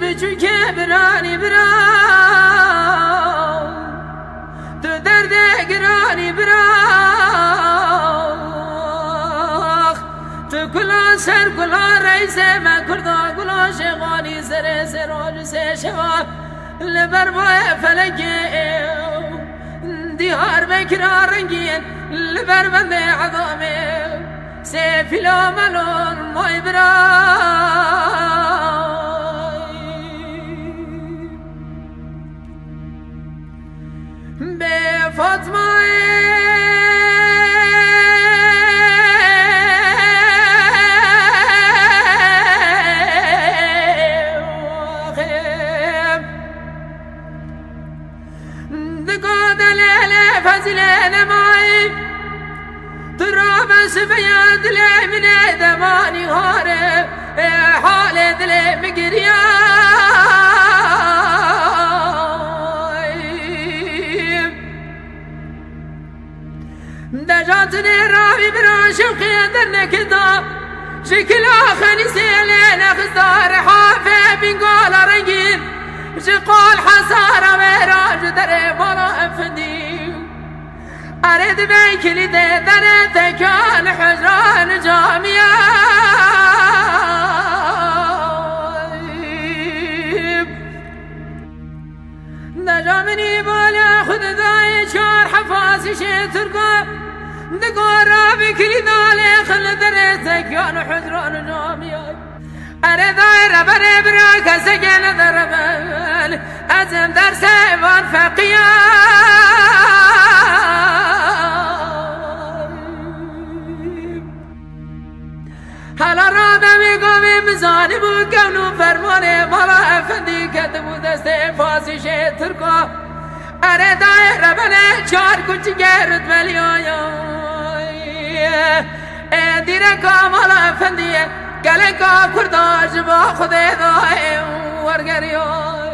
بچو که برانی برا تو درد گرانی برا تو کلا سر کلا رئیس من کردا کلا شغانی سر سراج سه شوا لبر بای فلکی دیار بکرا رنگین لبر بند عظامی سیفلا ملون مای برای به فاطمه بياد لي من دماني هارب حال دلي مقرياي دجاتني رابي براش وقيادر كذاب شكل آخر سيلين اخستار حافة بنقول رنجين شقول حسارة ميراج دري برا افديم أريد بيك لدي دريت كان حجران جامية نجامني بالي خذ ذاي شار حفاظي شي ترقى دقور رابك لدالي خل دريت كان حجران جامية أريد ربري براك سجن دربال أزم در سيفان فقيا هلا رابع میگم مزانی بود کنو فرمانه مالا افندی کتبو دسته فاسی شه ترکا اره دایره بله چار کچی گرد ولی آیا دیره که مالا افندیه گله که کرداش با خود دای ورگری آی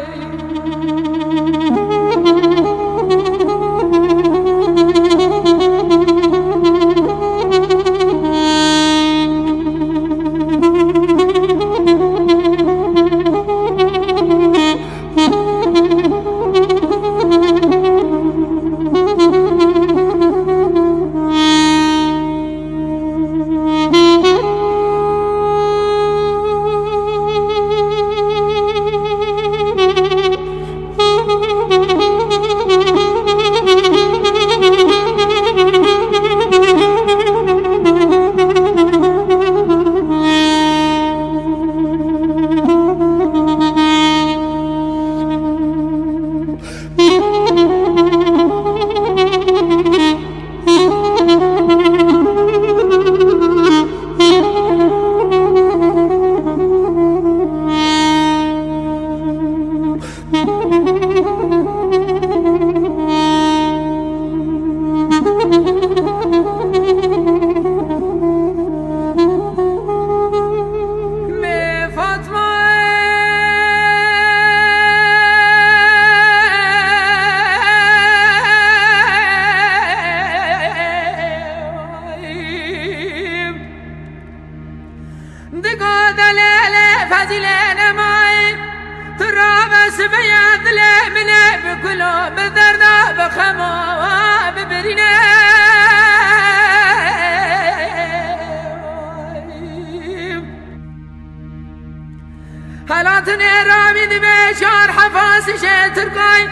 حالاتني رامي بشار حفاظي شتركاي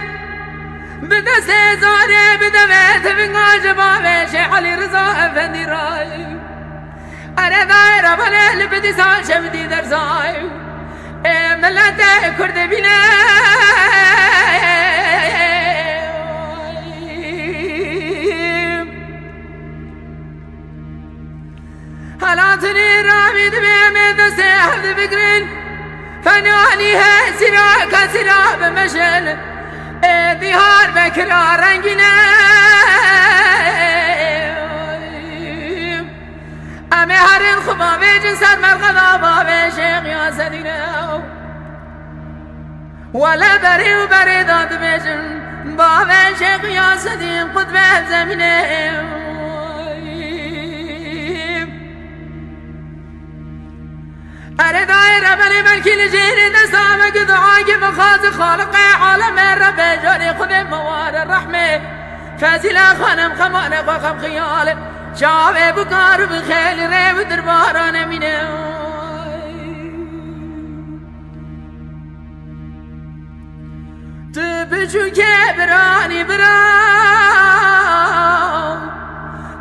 بدست زاري بدمت بنقاش بابي علي رضا افندي راي انا دايرة بلا لبدي سال شمدي درزاي ملاتي كرد بينا حالاتني رامي بدست حفظ فكرين فنانيها سراك سراب مشل بهار بكرا رنگنا امي هرين خبابي جنسر مرغضا بابي شيخ يا سدينا ولا بري وبري ضاد بيجن بابي شيخ يا سدين قطب زمينه أرداي ربني ملكي لجيني دستامك دعاك بخاز خالق عالم رب جاني خذ مواد الرحمة فازلا خانم خمانة وخم خيال شعب بكار بخيل ريب درباران منه تبجو كبراني براو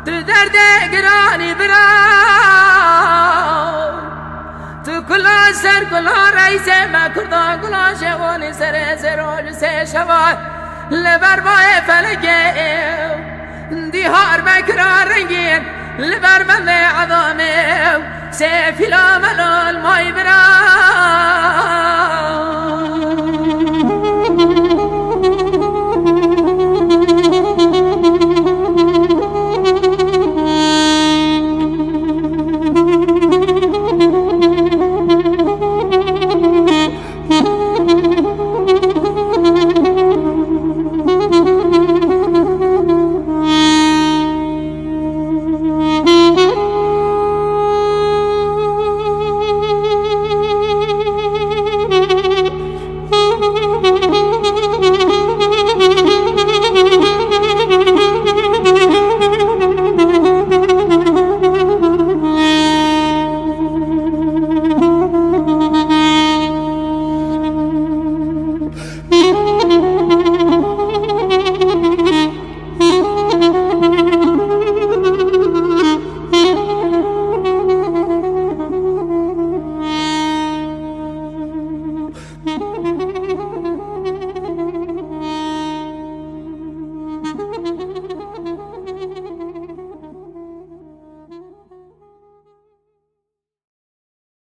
تدرد قراني براو تكلا سر كلا رئيس ما كردا كلا شوالي سر سروج سشوال لبرباي فلقيو ديهار بكرار رنگين لبربند عظامي سيفي لا ملول ماي براو